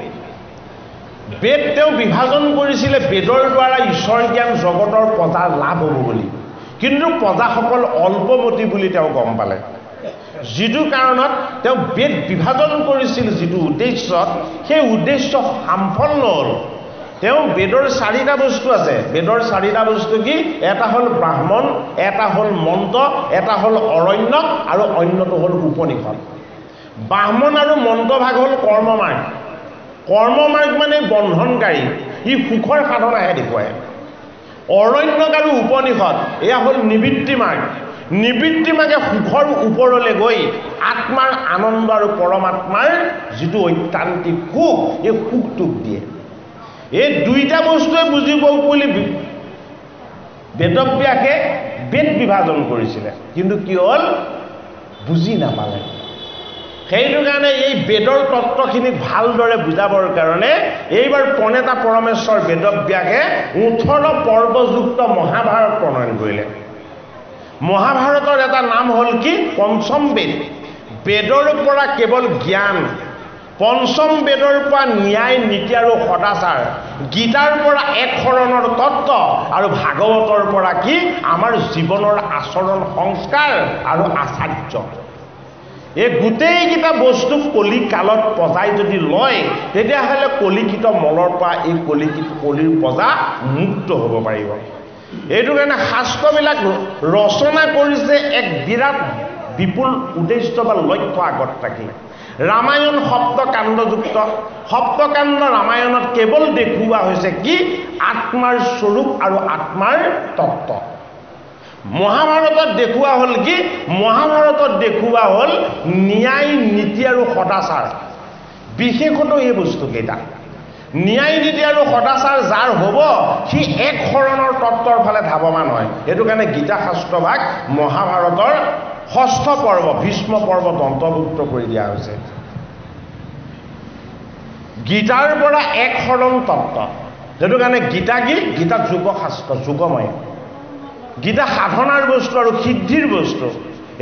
বেদ তেওঁ বিভাজন কৰিছিলে বেদৰ দ্বাৰা ঈশ্বৰ জ্ঞান জগতৰ প্ৰজাৰ লাভ হ'ব বুলি, কিন্তু প্ৰজাসকল অল্পমতি বুলি তেওঁ গম পালে। যিটো কাৰণত তেওঁ বেদ বিভাজন কৰিছিল যিটো উদ্দেশ্যত, সেই উদ্দেশ্য সাফল্য হ'ল। তেওঁ বেদৰ 4টা বস্তু আছে। বেদৰ 4টা বস্তু কি? এটা হ'ল ব্ৰাহ্মণ, এটা হ'ল মন্ত্ৰ, এটা হ'ল অৰণ্যক, আৰু অন্যটো হ'ল উপনিষদ। ব্ৰাহ্মণ আৰু মন্ত্ৰভাগ হ'ল কৰ্মমাৰ্গ। কৰ্মমাৰ্গ মানে বন্ধনকাৰী, ই সুখৰ সাধনাহে দেখুৱায়। অৰণ্যক আৰু উপনিষদ এয়া হ'ল নিবৃত্তি মাৰ্গ। নিবৃত্তি মাৰ্গে সুখৰ ওপৰলৈ গৈ আত্মাৰ আনন্দ আৰু পৰমাত্মাৰ যিটো ঐকান্তিক সুখ, এই সুখটোক দিয়ে। এই দুইটা বস্তুৱে বুজিব বুলি বেদব্যাসে বেদ বিভাজন কৰিছিলে, কিন্তু কি হ'ল? বুজি নাপালে। সেইটো কাৰণে এই বেদৰ তত্ত্বখিনিক ভালদৰে বুজাবৰ কাৰণে এইবাৰ প্ৰণেতা পৰমেশ্বৰ বেদব্যাসে 18 পৰ্বযুক্ত মহাভাৰত প্ৰণয়ন কৰিলে। মহাভাৰতৰ এটা নাম হ'ল কি? পঞ্চম বেদ। বেদৰ পৰা কেৱল জ্ঞান, পঞ্চম বেদৰ পৰা ন্যায় নীতি আৰু সদাচাৰ, গীতাৰ পৰা এক শৰণৰ তত্ত্ব, আৰু ভাগৱতৰ পৰা কি? আমাৰ জীৱনৰ আচৰণ সংস্কাৰ আৰু আচাৰ্য। এই গোটেইকেইটা বস্তু কলিকালত প্ৰজাই যদি লয়, তেতিয়াহ'লে কলিকিত মলৰ পৰা এই কলিৰ প্ৰজা মুক্ত হ'ব পাৰিব। এইটো কাৰণে শাস্ত্ৰবিলাক ৰচনা কৰিছে এক বিৰাট বিপুল উদ্দেশ্য বা লক্ষ্য আগত ৰাখি। ৰামায়ণ সপ্তকাণ্ডযুক্ত। সপ্তকাণ্ড ৰামায়ণত কেৱল দেখুওৱা হৈছে কি? আত্মাৰ স্বৰূপ আৰু আত্মাৰ তত্ত্ব। মহাভাৰতত দেখুওৱা হ'ল কি? মহাভাৰতত দেখুওৱা হ'ল ন্যায় নীতি আৰু সদাচাৰ। বিশেষত এই বস্তুকেইটা ন্যায় নীতি আৰু সদাচাৰ যাৰ হ'ব, সি এক শৰণৰ তত্ত্বৰ ফালে ধাৱমান হয়। সেইটো কাৰণে গীতা শাস্ত্ৰভাগ মহাভাৰতৰ 6ষ্ঠ পৰ্ব ভীষ্ম পৰ্বত অন্তৰ্ভুক্ত কৰি দিয়া হৈছে। গীতাৰ পৰা এক শৰণ তত্ত্ব। সেইটো কাৰণে গীতা কি? গীতা যোগশাস্ত্ৰ, যোগময়। গীতা সাধনাৰ বস্তু আৰু সিদ্ধিৰ বস্তু।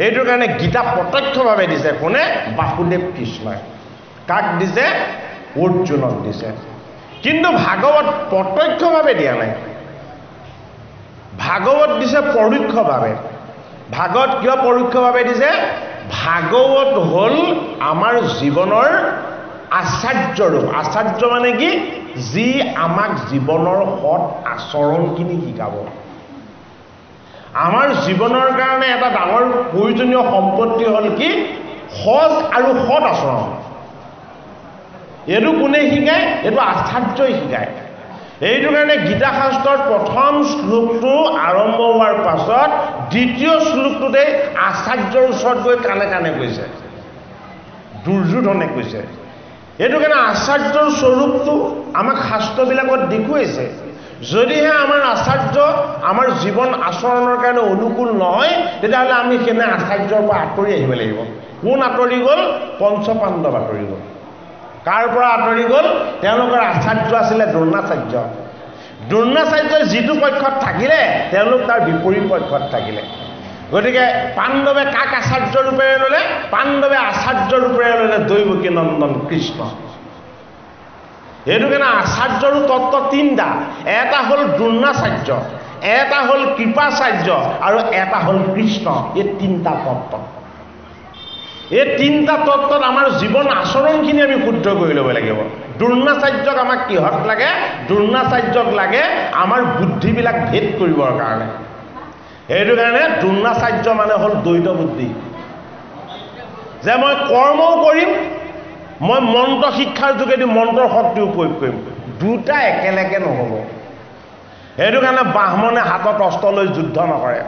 এইটো কাৰণে গীতা প্ৰত্যক্ষভাৱে দিছে কোনে? বাসুদেৱ কৃষ্ণই। কাক দিছে? অৰ্জুনক দিছে। কিন্তু ভাগৱত প্ৰত্যক্ষভাৱে দিয়া নাই, ভাগৱত দিছে পৰোক্ষভাৱে। ভাগৱত কিয় পৰোক্ষভাৱে দিছে? ভাগৱত হ'ল আমাৰ জীৱনৰ আচাৰ্য ৰূপ। আচাৰ্য মানে কি? যি আমাক জীৱনৰ সৎ আচৰণখিনি শিকাব। আমাৰ জীৱনৰ কাৰণে এটা ডাঙৰ প্ৰয়োজনীয় সম্পত্তি হ'ল কি? সৎ আৰু সৎ আচৰণ। এইটো কোনে শিকায়? এইটো আচাৰ্যই শিকায়। এইটো কাৰণে গীতা শাস্ত্ৰৰ প্ৰথম শ্লোকটো আৰম্ভ হোৱাৰ পাছত দ্বিতীয় শ্লোকটোতে আচাৰ্যৰ ওচৰত গৈ কাণে কাণে কৈছে, দুৰ্যোধনে কৈছে। এইটো কাৰণে আচাৰ্যৰ স্বৰূপটো আমাক শাস্ত্ৰবিলাকত দেখুৱাইছে। যদিহে আমাৰ আচাৰ্য আমাৰ জীৱন আচৰণৰ কাৰণে অনুকূল নহয়, তেতিয়াহ'লে আমি সেনে আচাৰ্যৰ পৰা আঁতৰি আহিব লাগিব। কোন আঁতৰি গ'ল? পঞ্চপাণ্ডৱ আঁতৰি গ'ল। কাৰ পৰা আঁতৰি গ'ল? তেওঁলোকৰ আচাৰ্য আছিলে দ্ৰোণাচাৰ্য। দ্ৰোণাচাৰ্যই যিটো পক্ষত থাকিলে তেওঁলোক তাৰ বিপৰীত পক্ষত থাকিলে। গতিকে পাণ্ডৱে কাক আচাৰ্য ৰূপেৰে ল'লে? পাণ্ডৱে আচাৰ্য ৰূপেৰে ল'লে দৈৱকী নন্দন কৃষ্ণ। সেইটো কাৰণে আচাৰ্যৰো তত্ত্ব তিনিটা। এটা হ'ল দ্ৰোণাচাৰ্য, এটা হ'ল কৃপাচাৰ্য আৰু এটা হ'ল কৃষ্ণ। এই তিনিটা তত্ত্ব। এই তিনিটা তত্ত্বত আমাৰ জীৱন আচৰণখিনি আমি শুদ্ধ কৰি ল'ব লাগিব। দ্ৰোণাচাৰ্যক আমাক কিহত লাগে? দ্ৰোণাচাৰ্যক লাগে আমাৰ বুদ্ধিবিলাক ভেদ কৰিবৰ কাৰণে। সেইটো কাৰণে দ্ৰোণাচাৰ্য মানে হ'ল দ্বৈত বুদ্ধি, যে মই কৰ্মও কৰিম, মই মন্ত্ৰ শিক্ষাৰ যোগেদি মন্ত্ৰৰ শক্তিও প্ৰয়োগ কৰিম। দুটা একেলগে নহ'ব। সেইটো কাৰণে ব্ৰাহ্মণে হাতত অস্ত্ৰ লৈ যুদ্ধ নকৰে।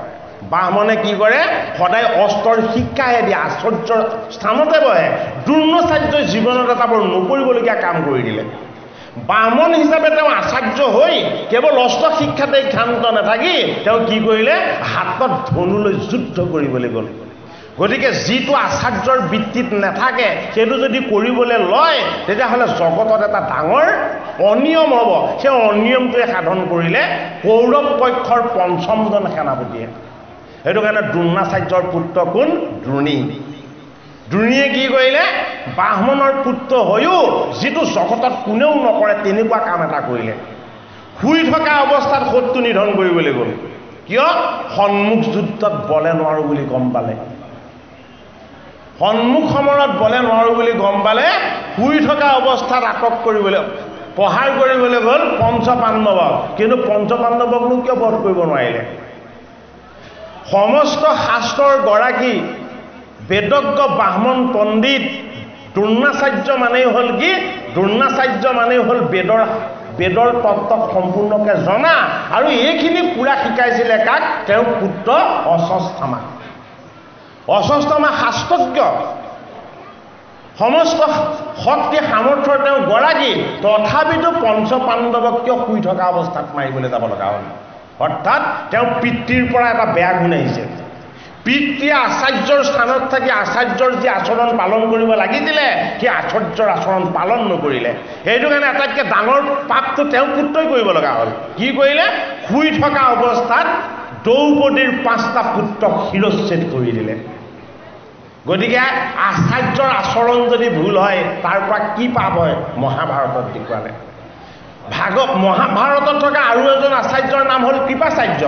ব্ৰাহ্মণে কি কৰে? সদায় অস্ত্ৰৰ শিক্ষাহে দিয়ে, আশ্চৰ্যৰ স্থানতে বহে। দ্ৰোণাচাৰ্যই জীৱনত এটা বৰ নকৰিবলগীয়া কাম কৰি দিলে। ব্ৰাহ্মণ হিচাপে তেওঁ আচাৰ্য হৈ কেৱল অস্ত্ৰ শিক্ষাতে ক্ষান্ত নাথাকি তেওঁ কি কৰিলে? হাতত ধনু লৈ যুদ্ধ কৰিবলৈ গ'ল। গতিকে যিটো আচাৰ্যৰ বৃত্তিত নাথাকে সেইটো যদি কৰিবলৈ লয় তেতিয়াহ'লে জগতত এটা ডাঙৰ অনিয়ম হ'ব। সেই অনিয়মটোৱে সাধন কৰিলে কৌৰৱ পক্ষৰ পঞ্চমজন সেনাপতিয়ে। সেইটো কাৰণে দ্ৰোণাচাৰ্যৰ পুত্ৰ কোন? দ্ৰোণী। দ্ৰোণীয়ে কি কৰিলে? ব্ৰাহ্মণৰ পুত্ৰ হৈও যিটো জগতত কোনেও নকৰে তেনেকুৱা কাম এটা কৰিলে। শুই থকা অৱস্থাত শত্ৰু নিধন কৰিবলৈ গ'ল। কিয়? সন্মুখ যুদ্ধত বলে নোৱাৰোঁ বুলি গম পালে। সন্মুখ সমৰত বলে নোৱাৰোঁ বুলি গম পালে শুই থকা অৱস্থাত আটক কৰিবলৈ, প্ৰহাৰ কৰিবলৈ গ'ল পঞ্চপাণ্ডৱক। কিন্তু পঞ্চপাণ্ডৱকনো কিয় বধ কৰিব নোৱাৰিলে? সমস্ত শাস্ত্ৰৰ গৰাকী বেদজ্ঞ ব্ৰাহ্মণ পণ্ডিত দ্ৰোণাচাৰ্য মানেই হ'ল কি? দ্ৰোণাচাৰ্য মানেই হ'ল বেদৰ তত্ত্বক সম্পূৰ্ণকৈ জনা, আৰু এইখিনি পূৰা শিকাইছিলে কাক? তেওঁৰ পুত্ৰ অশ্বত্থামাক। অশ্বত্থামা শাস্ত্ৰজ্ঞ, সমস্ত শক্তি সামৰ্থ্যৰ তেওঁ গৰাকী, তথাপিতো পঞ্চপাণ্ডৱক কিয় শুই থকা অৱস্থাত মাৰিবলৈ যাব লগা হ'ল? অৰ্থাৎ তেওঁ পিতৃৰ পৰা এটা বেয়া গুণ আহিছে। পিতৃয়ে আচাৰ্যৰ স্থানত থাকি আচাৰ্যৰ যি আচৰণ পালন কৰিব লাগিছিলে সেই আচাৰ্যৰ আচৰণ পালন নকৰিলে। সেইটো কাৰণে আটাইতকৈ ডাঙৰ পাপটো তেওঁ পুত্ৰই কৰিব লগা হ'ল। কি কৰিলে? শুই থকা অৱস্থাত দ্ৰৌপদীৰ 5টা পুত্ৰক শিৰচ্ছেদ কৰি দিলে। গতিকে আচাৰ্যৰ আচৰণ যদি ভুল হয় তাৰ পৰা কি পাপ হয়? মহাভাৰতত দেখুৱালে। মহাভাৰতত থকা আৰু এজন আচাৰ্যৰ নাম হ'ল কৃপাচাৰ্য।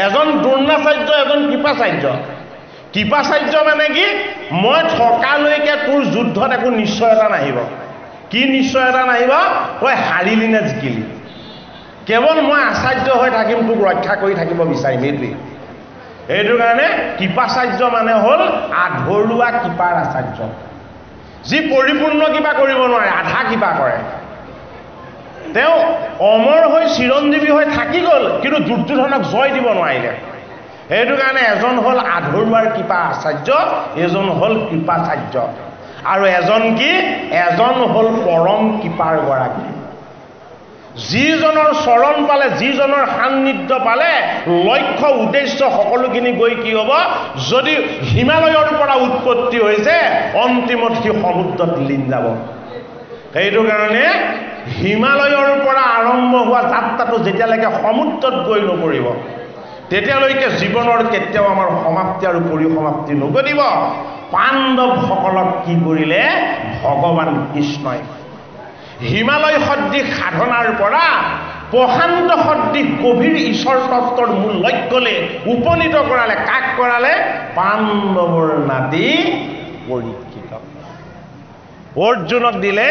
এজন দ্ৰোণাচাৰ্য, এজন কৃপাচাৰ্য। কৃপাচাৰ্য মানে কি? মই থকালৈকে তোৰ যুদ্ধত একো নিশ্চয়তা নাহিব। কি নিশ্চয়তা নাহিব? তই হাৰিলি নে জিকিলি, কেৱল মই আচাৰ্য হৈ থাকিম, তোক ৰক্ষা কৰি থাকিব বিচাৰিম। এইটোৱেই। সেইটো কাৰণে কৃপাচাৰ্য মানে হ'ল আধৰুৱা কৃপাৰ আচাৰ্য, যি পৰিপূৰ্ণ কৃপা কৰিব নোৱাৰে, আধা কৃপা কৰে। তেওঁ অমৰ হৈ চিৰঞ্জীৱী হৈ থাকি গ'ল, কিন্তু দুৰ্যোধনক জয় দিব নোৱাৰিলে। সেইটো কাৰণে এজন হ'ল আধৰুৱাৰ কৃপা আচাৰ্য, এজন হ'ল কৃপাচাৰ্য, আৰু এজন কি? এজন হ'ল পৰম কৃপাৰ গৰাকী। যিজনৰ চৰণ পালে, যিজনৰ সান্নিধ্য পালে, লক্ষ্য উদ্দেশ্য সকলোখিনি গৈ কি হ'ব? যদি হিমালয়ৰ পৰা উৎপত্তি হৈছে অন্তিমত সি সমুদ্ৰত লীন যাব। সেইটো কাৰণে হিমালয়ৰ পৰা আৰম্ভ হোৱা যাত্ৰাটো যেতিয়ালৈকে সমুদ্ৰত গৈ নপৰিব তেতিয়ালৈকে জীৱনৰ কেতিয়াও আমাৰ সমাপ্তি আৰু পৰিসমাপ্তি নঘটিব। পাণ্ডৱসকলক কি কৰিলে? ভগৱান কৃষ্ণই হিমালয় সদৃশ সাধনাৰ পৰা প্ৰশান্ত সদৃশ গভীৰ ঈশ্বৰ তত্ত্বৰ মূল লক্ষ্যলৈ উপনীত কৰালে। কাক কৰালে? পাণ্ডৱৰ নাতি পৰীক্ষিতক। অৰ্জুনক দিলে